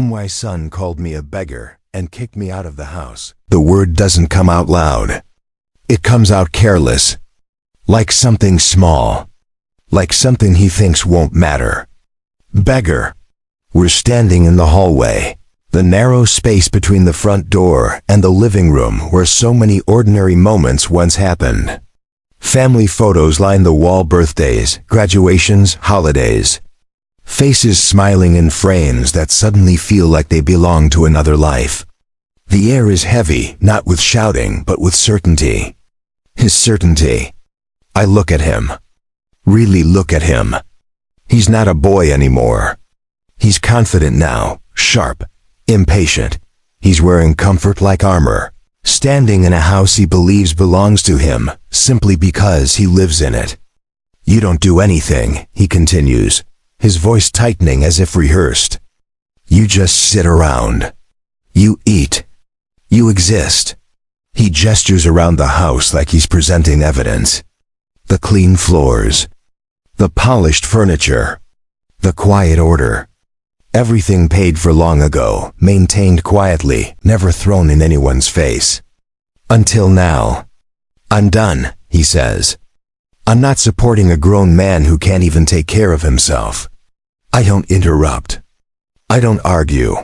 My son called me a beggar and kicked me out of the house. The word doesn't come out loud. It comes out careless. Like something small. Like something he thinks won't matter. Beggar. We're standing in the hallway. The narrow space between the front door and the living room where so many ordinary moments once happened. Family photos line the wall, birthdays, graduations, holidays. Faces smiling in frames that suddenly feel like they belong to another life. The air is heavy, not with shouting, but with certainty. His certainty. I look at him. Really look at him. He's not a boy anymore. He's confident now, sharp, impatient. He's wearing comfort like armor, standing in a house he believes belongs to him, simply because he lives in it. You don't do anything, he continues, his voice tightening as if rehearsed. You just sit around. You eat. You exist. He gestures around the house like he's presenting evidence. The clean floors. The polished furniture. The quiet order. Everything paid for long ago, maintained quietly, never thrown in anyone's face. Until now. I'm done, he says. I'm not supporting a grown man who can't even take care of himself. I don't interrupt. I don't argue.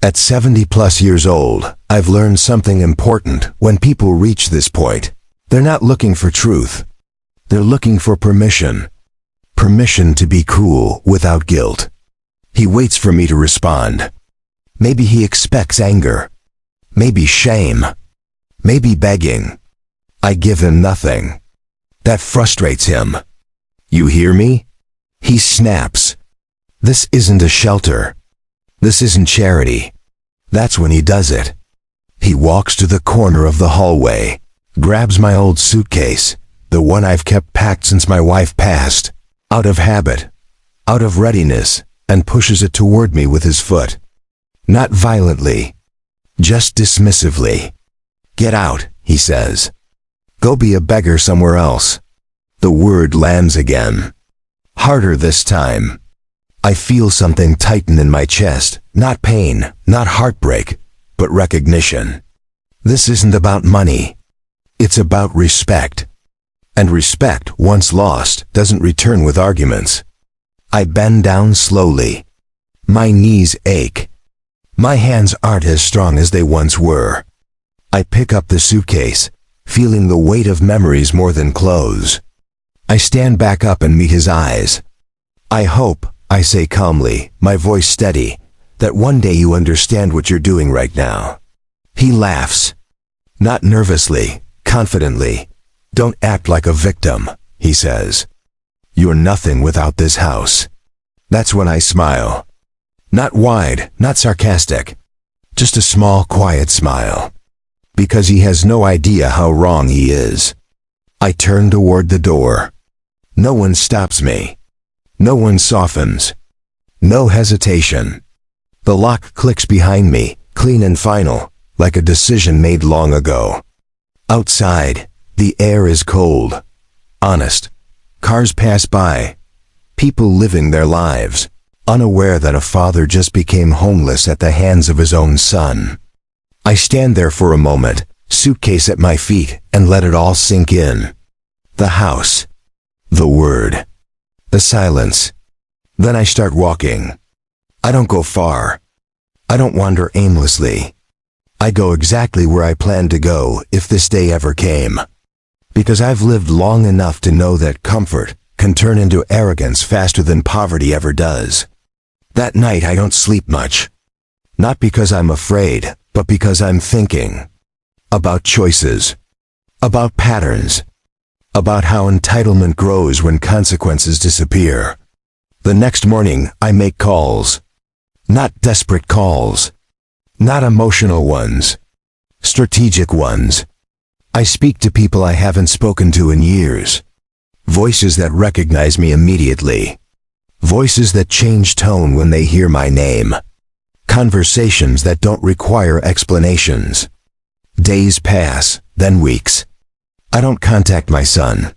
At 70+ years old, I've learned something important. When people reach this point, they're not looking for truth. They're looking for permission. Permission to be cool without guilt. He waits for me to respond. Maybe he expects anger. Maybe shame. Maybe begging. I give him nothing. That frustrates him. You hear me? He snaps. This isn't a shelter. This isn't charity. That's when he does it. He walks to the corner of the hallway, grabs my old suitcase, the one I've kept packed since my wife passed, out of habit, out of readiness, and pushes it toward me with his foot. Not violently, just dismissively. Get out, he says. Go be a beggar somewhere else. The word lands again. Harder this time. I feel something tighten in my chest, not pain, not heartbreak, but recognition. This isn't about money. It's about respect. And respect, once lost, doesn't return with arguments. I bend down slowly. My knees ache. My hands aren't as strong as they once were. I pick up the suitcase, feeling the weight of memories more than clothes. I stand back up and meet his eyes. I hope, I say calmly, my voice steady, that one day you understand what you're doing right now. He laughs. Not nervously, confidently. Don't act like a victim, he says. You're nothing without this house. That's when I smile. Not wide, not sarcastic. Just a small, quiet smile. Because he has no idea how wrong he is. I turn toward the door. No one stops me. No one softens. No hesitation. The lock clicks behind me, clean and final, like a decision made long ago. Outside, the air is cold. Honest. Cars pass by. People living their lives, unaware that a father just became homeless at the hands of his own son. I stand there for a moment, suitcase at my feet, and let it all sink in. The house. The word. The silence. Then I start walking. I don't go far. I don't wander aimlessly. I go exactly where I planned to go if this day ever came. Because I've lived long enough to know that comfort can turn into arrogance faster than poverty ever does. That night I don't sleep much. Not because I'm afraid, but because I'm thinking. About choices. About patterns. About how entitlement grows when consequences disappear. The next morning, I make calls. Not desperate calls. Not emotional ones. Strategic ones. I speak to people I haven't spoken to in years. Voices that recognize me immediately. Voices that change tone when they hear my name. Conversations that don't require explanations. Days pass, then weeks. I don't contact my son.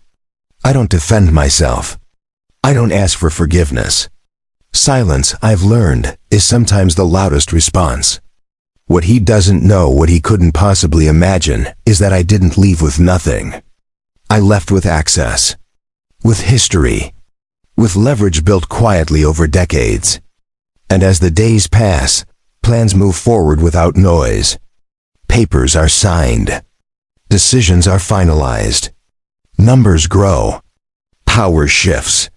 I don't defend myself. I don't ask for forgiveness. Silence, I've learned, is sometimes the loudest response. What he doesn't know, what he couldn't possibly imagine, is that I didn't leave with nothing. I left with access. With history. With leverage built quietly over decades. And as the days pass, plans move forward without noise. Papers are signed. Decisions are finalized. Numbers grow. Power shifts.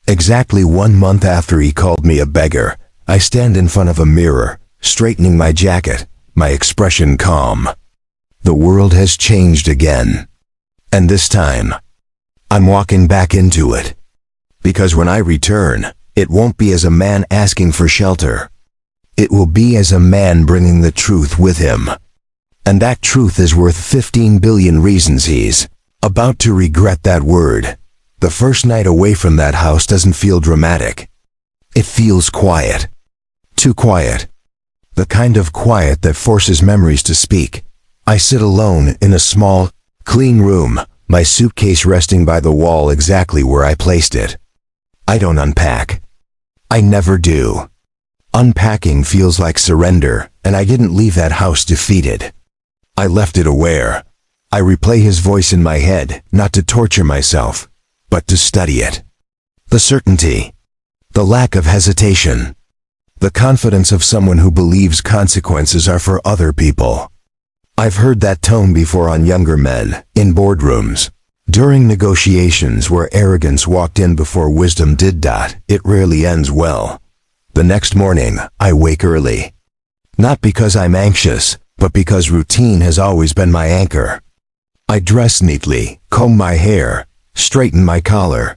Exactly 1 month after he called me a beggar, I stand in front of a mirror, straightening my jacket, my expression calm. The world has changed again. And this time, I'm walking back into it. Because when I return, it won't be as a man asking for shelter. It will be as a man bringing the truth with him. And that truth is worth 15 billion reasons he's about to regret that word. The first night away from that house doesn't feel dramatic. It feels quiet. Too quiet. The kind of quiet that forces memories to speak. I sit alone in a small, clean room, my suitcase resting by the wall exactly where I placed it. I don't unpack. I never do. Unpacking feels like surrender, and I didn't leave that house defeated. I left it aware. I replay his voice in my head, not to torture myself, but to study it. The certainty. The lack of hesitation. The confidence of someone who believes consequences are for other people. I've heard that tone before on younger men, in boardrooms. During negotiations where arrogance walked in before wisdom did. It rarely ends well. The next morning, I wake early. Not because I'm anxious, but because routine has always been my anchor. I dress neatly, comb my hair, straighten my collar.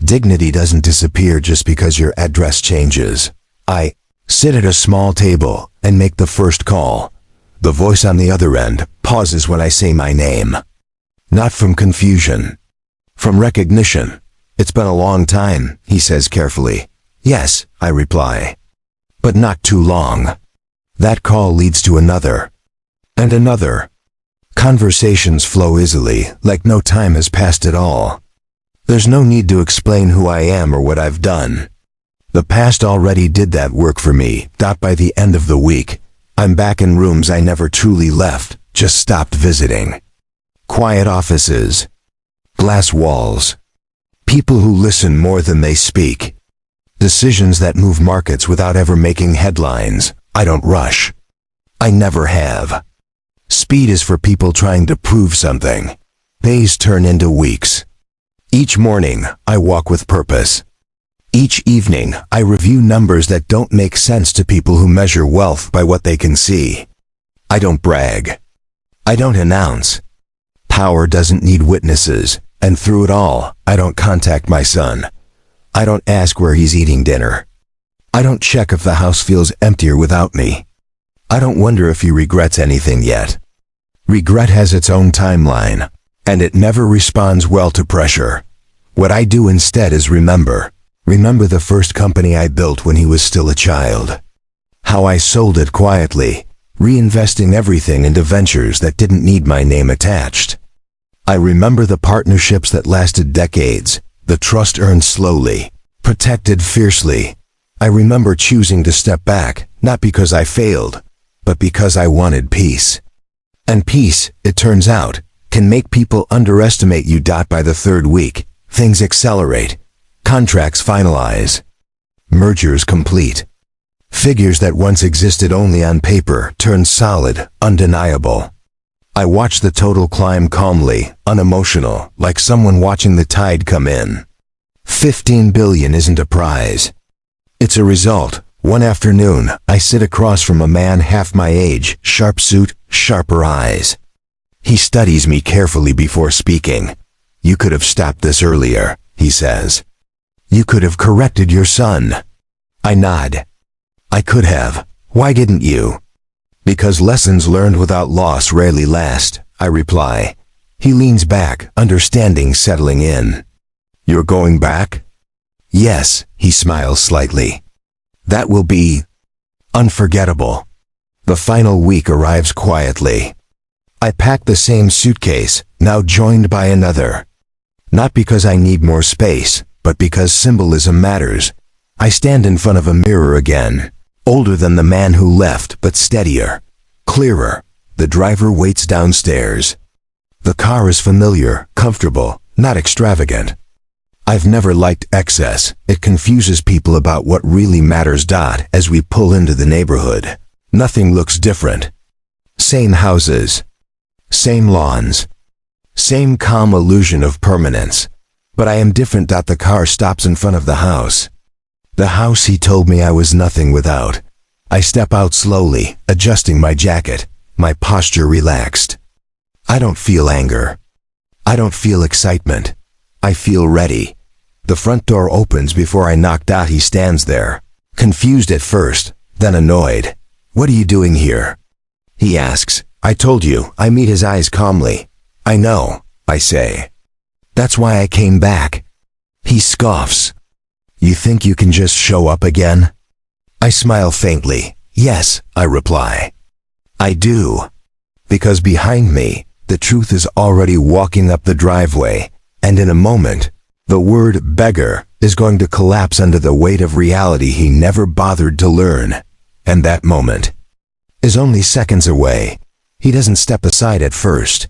Dignity doesn't disappear just because your address changes. I sit at a small table and make the first call. The voice on the other end pauses when I say my name. Not from confusion. From recognition. It's been a long time, he says carefully. Yes, I reply. But not too long. That call leads to another. And another. Conversations flow easily, like no time has passed at all. There's no need to explain who I am or what I've done. The past already did that work for me. By the end of the week, I'm back in rooms I never truly left, just stopped visiting. Quiet offices. Glass walls. People who listen more than they speak. Decisions that move markets without ever making headlines. I don't rush. I never have. Speed is for people trying to prove something. Days turn into weeks. Each morning, I walk with purpose. Each evening, I review numbers that don't make sense to people who measure wealth by what they can see. I don't brag. I don't announce. Power doesn't need witnesses, and through it all, I don't contact my son. I don't ask where he's eating dinner. I don't check if the house feels emptier without me. I don't wonder if he regrets anything yet. Regret has its own timeline, and it never responds well to pressure. What I do instead is remember. Remember the first company I built when he was still a child. How I sold it quietly, reinvesting everything into ventures that didn't need my name attached. I remember the partnerships that lasted decades, the trust earned slowly, protected fiercely. I remember choosing to step back, not because I failed, but because I wanted peace. And peace, it turns out, can make people underestimate you. By the third week, things accelerate. Contracts finalize. Mergers complete. Figures that once existed only on paper turn solid, undeniable. I watch the total climb calmly, unemotional, like someone watching the tide come in. 15 billion isn't a prize. It's a result. One afternoon, I sit across from a man half my age, sharp suit, sharper eyes. He studies me carefully before speaking. You could have stopped this earlier, he says. You could have corrected your son. I nod. I could have. Why didn't you? Because lessons learned without loss rarely last, I reply. He leans back, understanding settling in. You're going back? Yes, he smiles slightly. That will be unforgettable. The final week arrives quietly. I pack the same suitcase, now joined by another. Not because I need more space, but because symbolism matters. I stand in front of a mirror again. Older than the man who left, but steadier. Clearer. The driver waits downstairs. The car is familiar, comfortable, not extravagant. I've never liked excess. It confuses people about what really matters. As we pull into the neighborhood, nothing looks different. Same houses. Same lawns. Same calm illusion of permanence. But I am different. The car stops in front of the house. The house he told me I was nothing without. I step out slowly, adjusting my jacket, my posture relaxed. I don't feel anger. I don't feel excitement. I feel ready. The front door opens before I knock. He stands there, confused at first, then annoyed. What are you doing here? He asks. I told you. I meet his eyes calmly. I know, I say. That's why I came back. He scoffs. You think you can just show up again? I smile faintly. Yes, I reply. I do. Because behind me, the truth is already walking up the driveway, and in a moment, the word beggar is going to collapse under the weight of reality he never bothered to learn. And that moment is only seconds away. He doesn't step aside at first.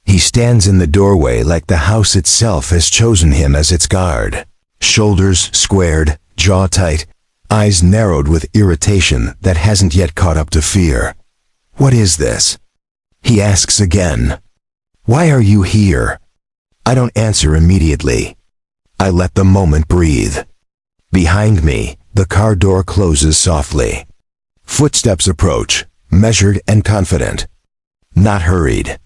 He stands in the doorway like the house itself has chosen him as its guard. Shoulders squared, jaw tight, eyes narrowed with irritation that hasn't yet caught up to fear. What is this? He asks again. Why are you here? I don't answer immediately. I let the moment breathe. Behind me, the car door closes softly. Footsteps approach, measured and confident. Not hurried.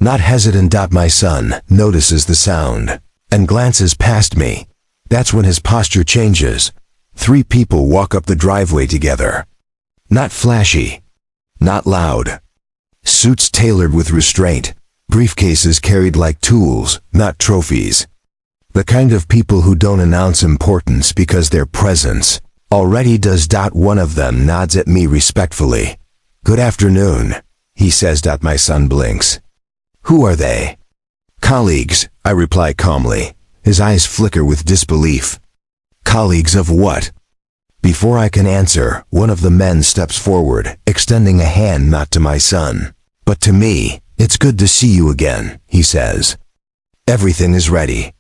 Not hesitant. My son notices the sound and glances past me. That's when his posture changes. 3 people walk up the driveway together. Not flashy. Not loud. Suits tailored with restraint. Briefcases carried like tools, not trophies. The kind of people who don't announce importance because their presence already does. One of them nods at me respectfully. Good afternoon, he says. My son blinks. Who are they? Colleagues, I reply calmly. His eyes flicker with disbelief. Colleagues of what? Before I can answer, one of the men steps forward, extending a hand not to my son, but to me. It's good to see you again, he says. Everything is ready.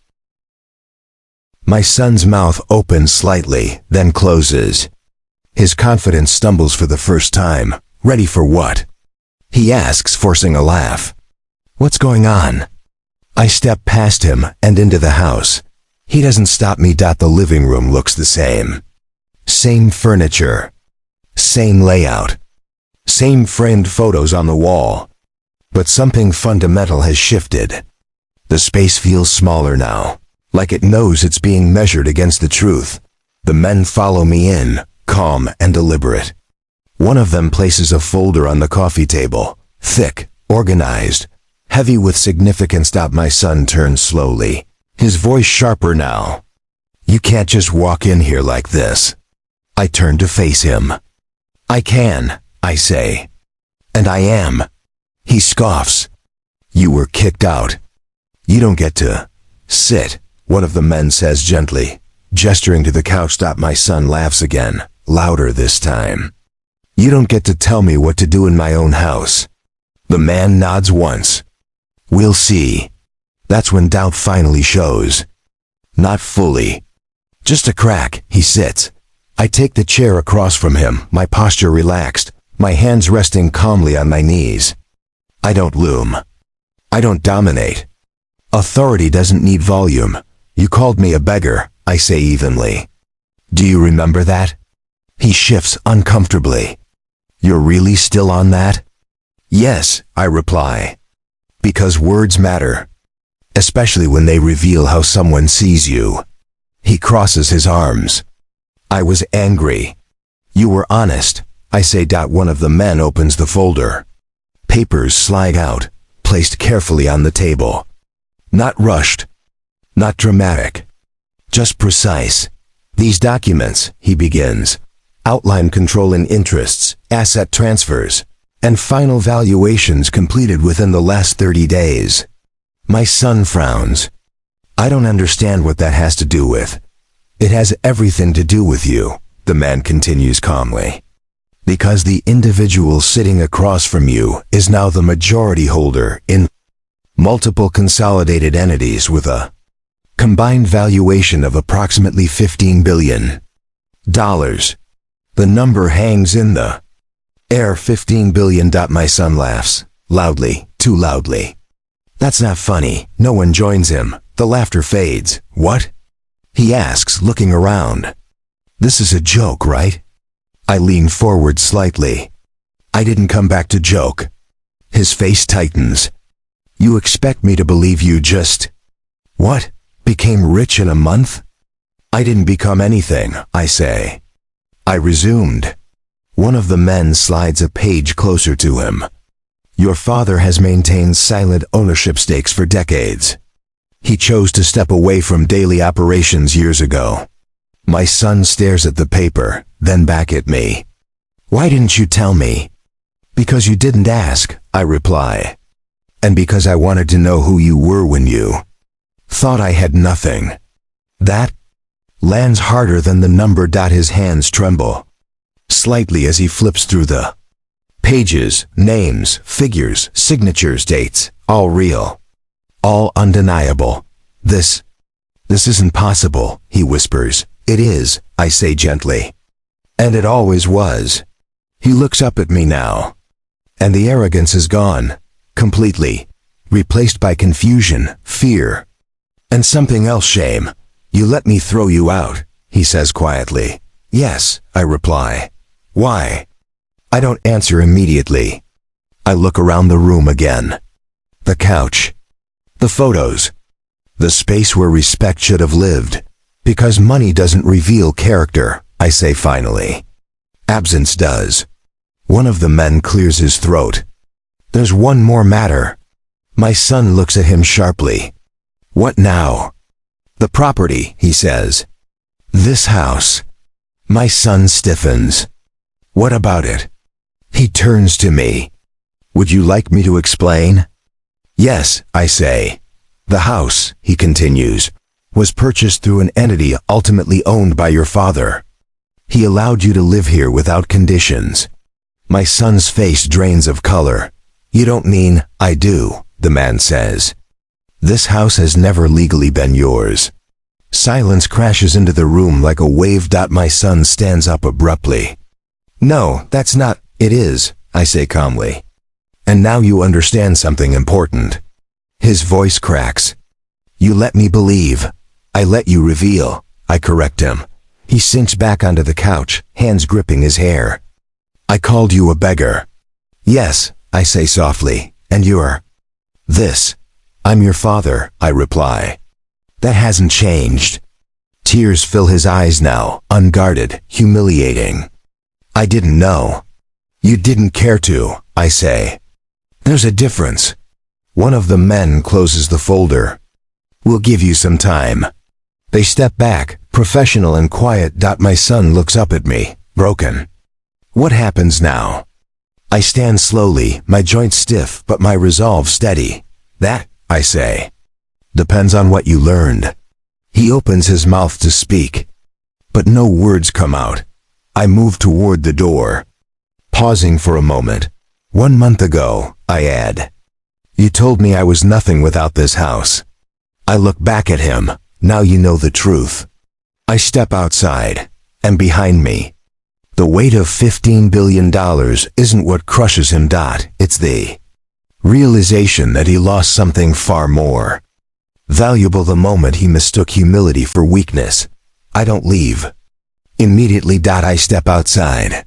My son's mouth opens slightly, then closes. His confidence stumbles for the first time. Ready for what? He asks, forcing a laugh. What's going on? I step past him and into the house. He doesn't stop me. The living room looks the same. Same furniture. Same layout. Same framed photos on the wall. But something fundamental has shifted. The space feels smaller now, like it knows it's being measured against the truth. The men follow me in, calm and deliberate. One of them places a folder on the coffee table, thick, organized, heavy with significance. My son turns slowly, his voice sharper now. You can't just walk in here like this. I turn to face him. I can, I say. And I am. He scoffs. You were kicked out. You don't get to sit, one of the men says gently, gesturing to the couch. My son laughs again, louder this time. You don't get to tell me what to do in my own house. The man nods once. We'll see. That's when doubt finally shows. Not fully. Just a crack. He sits. I take the chair across from him, my posture relaxed, my hands resting calmly on my knees. I don't loom. I don't dominate. Authority doesn't need volume. You called me a beggar, I say evenly. Do you remember that? He shifts uncomfortably. You're really still on that? Yes, I reply. Because words matter. Especially when they reveal how someone sees you. He crosses his arms. I was angry. You were honest, I say. One of the men opens the folder. Papers slide out, placed carefully on the table. Not rushed. Not dramatic. Just precise. These documents, he begins, outline controlling interests, asset transfers, and final valuations completed within the last 30 days. My son frowns. I don't understand what that has to do with. It has everything to do with you, the man continues calmly. Because the individual sitting across from you is now the majority holder in multiple consolidated entities with a combined valuation of approximately $15 billion. The number hangs in the air. $15 billion. My son laughs, loudly, too loudly. That's not funny. No one joins him. The laughter fades. What? He asks, looking around. This is a joke, right? I lean forward slightly. I didn't come back to joke. His face tightens. You expect me to believe you just, what, became rich in a month? I didn't become anything, I say. I resumed. One of the men slides a page closer to him. Your father has maintained silent ownership stakes for decades. He chose to step away from daily operations years ago. My son stares at the paper, then back at me. Why didn't you tell me? Because you didn't ask, I reply. And because I wanted to know who you were when you thought I had nothing. That lands harder than the number. His hands tremble slightly as he flips through the pages, names, figures, signatures, dates, all real, all undeniable. This isn't possible, he whispers. It is, I say gently. And it always was. He looks up at me now. And the arrogance is gone, completely, replaced by confusion, fear, and something else. Shame. You let me throw you out, he says quietly. Yes, I reply. Why? I don't answer immediately. I look around the room again. The couch. The photos. The space where respect should have lived. Because money doesn't reveal character, I say finally. Absence does. One of the men clears his throat. There's one more matter. My son looks at him sharply. What now? The property, he says. This house. My son stiffens. What about it? He turns to me. Would you like me to explain? Yes, I say. The house, he continues, was purchased through an entity ultimately owned by your father. He allowed you to live here without conditions. My son's face drains of color. You don't mean, I do, the man says. This house has never legally been yours. Silence crashes into the room like a wave. My son stands up abruptly. No, that's not, it is, I say calmly. And now you understand something important. His voice cracks. You let me believe. I let you reveal, I correct him. He sinks back onto the couch, hands gripping his hair. I called you a beggar. Yes, I say softly, and you're this. I'm your father, I reply. That hasn't changed. Tears fill his eyes now, unguarded, humiliating. I didn't know. You didn't care to, I say. There's a difference. One of the men closes the folder. We'll give you some time. They step back, professional and quiet. My son looks up at me, broken. What happens now? I stand slowly, my joints stiff but my resolve steady. That, I say, depends on what you learned. He opens his mouth to speak, but no words come out. I move toward the door, pausing for a moment. 1 month ago, I add. You told me I was nothing without this house. I look back at him. Now you know the truth. I step outside, and behind me, the weight of $15 billion isn't what crushes him. It's the realization that he lost something far more valuable the moment he mistook humility for weakness. I don't leave. Immediately. I step outside,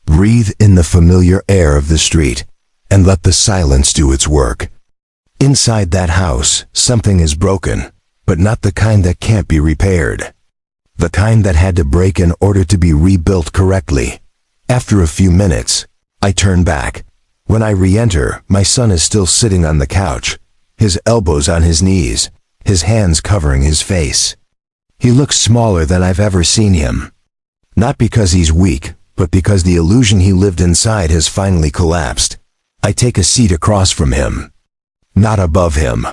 breathe in the familiar air of the street, and let the silence do its work. Inside that house, something is broken, but not the kind that can't be repaired. The kind that had to break in order to be rebuilt correctly. After a few minutes, I turn back. When I re-enter, my son is still sitting on the couch, his elbows on his knees, his hands covering his face. He looks smaller than I've ever seen him. Not because he's weak, but because the illusion he lived inside has finally collapsed. I take a seat across from him. Not above him.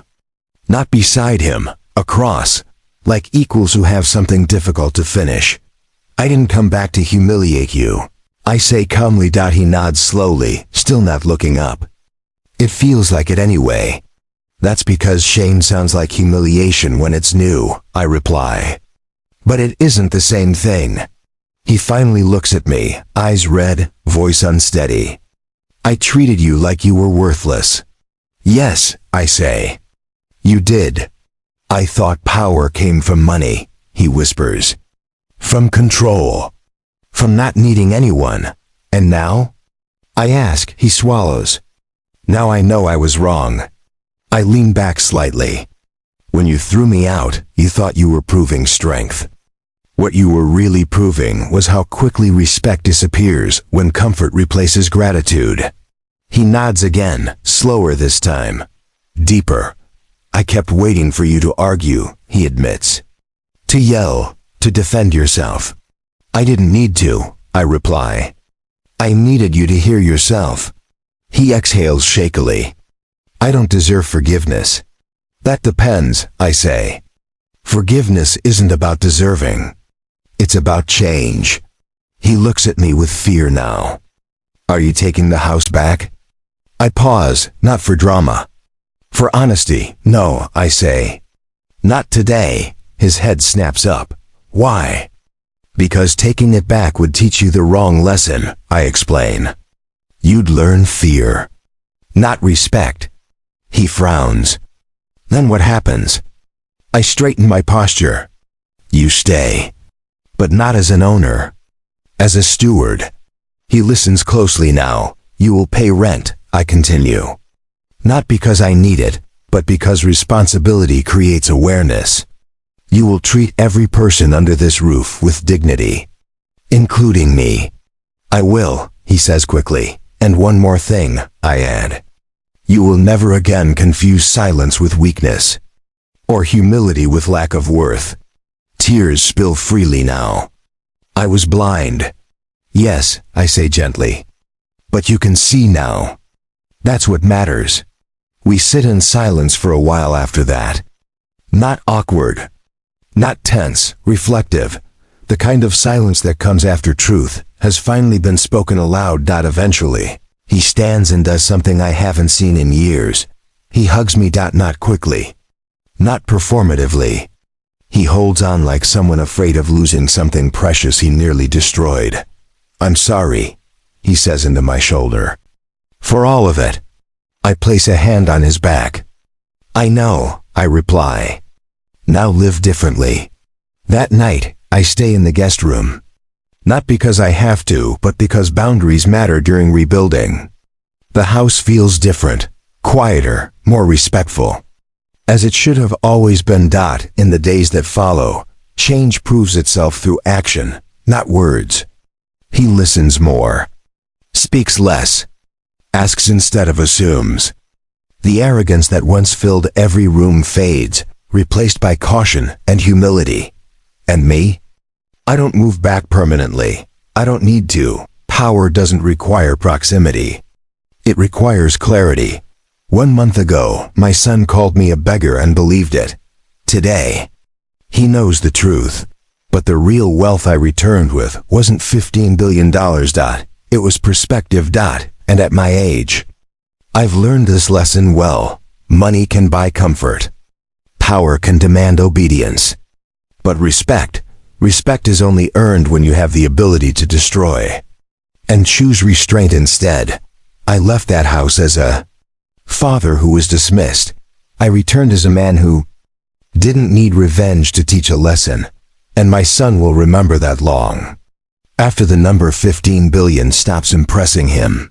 Not beside him. Across. like equals who have something difficult to finish. I didn't come back to humiliate you, I say calmly. He nods slowly, still not looking up. It feels like it anyway. That's because shame sounds like humiliation when it's new, I reply. But it isn't the same thing. He finally looks at me, eyes red, voice unsteady. I treated you like you were worthless. Yes, I say. You did. I thought power came from money, he whispers. From control. From not needing anyone. And now? I ask, he swallows. Now I know I was wrong. I lean back slightly. When you threw me out, you thought you were proving strength. What you were really proving was how quickly respect disappears when comfort replaces gratitude. He nods again, slower this time. Deeper. I kept waiting for you to argue, he admits. To yell, to defend yourself. I didn't need to, I reply. I needed you to hear yourself. He exhales shakily. I don't deserve forgiveness. That depends, I say. Forgiveness isn't about deserving. It's about change. He looks at me with fear now. Are you taking the house back? I pause, not for drama. For honesty, no, I say. Not today. His head snaps up. Why? Because taking it back would teach you the wrong lesson, I explain. You'd learn fear, not respect. He frowns. Then what happens? I straighten my posture. You stay. But not as an owner. As a steward. He listens closely now. You will pay rent, I continue. Not because I need it, but because responsibility creates awareness. You will treat every person under this roof with dignity. Including me. I will, he says quickly. And one more thing, I add. You will never again confuse silence with weakness. Or humility with lack of worth. Tears spill freely now. I was blind. Yes, I say gently. But you can see now. That's what matters. We sit in silence for a while after that. Not awkward. Not tense, reflective. The kind of silence that comes after truth has finally been spoken aloud. Eventually, he stands and does something I haven't seen in years. He hugs me. Not quickly. Not performatively. He holds on like someone afraid of losing something precious he nearly destroyed. I'm sorry, he says into my shoulder. For all of it. I place a hand on his back. I know, I reply. Now live differently. That night, I stay in the guest room. Not because I have to, but because boundaries matter during rebuilding. The house feels different, quieter, more respectful. As it should have always been. In the days that follow, change proves itself through action, not words. He listens more. Speaks less. Asks instead of assumes. The arrogance that once filled every room fades, replaced by caution and humility. And me? I don't move back permanently. I don't need to. Power doesn't require proximity. It requires clarity. 1 month ago, my son called me a beggar and believed it. Today, he knows the truth. But the real wealth I returned with wasn't $15 billion. It was perspective. And at my age, I've learned this lesson well. Money can buy comfort. Power can demand obedience. But respect is only earned when you have the ability to destroy. And choose restraint instead. I left that house as a father who was dismissed. I returned as a man who didn't need revenge to teach a lesson. And my son will remember that long after the number 15 billion stops impressing him.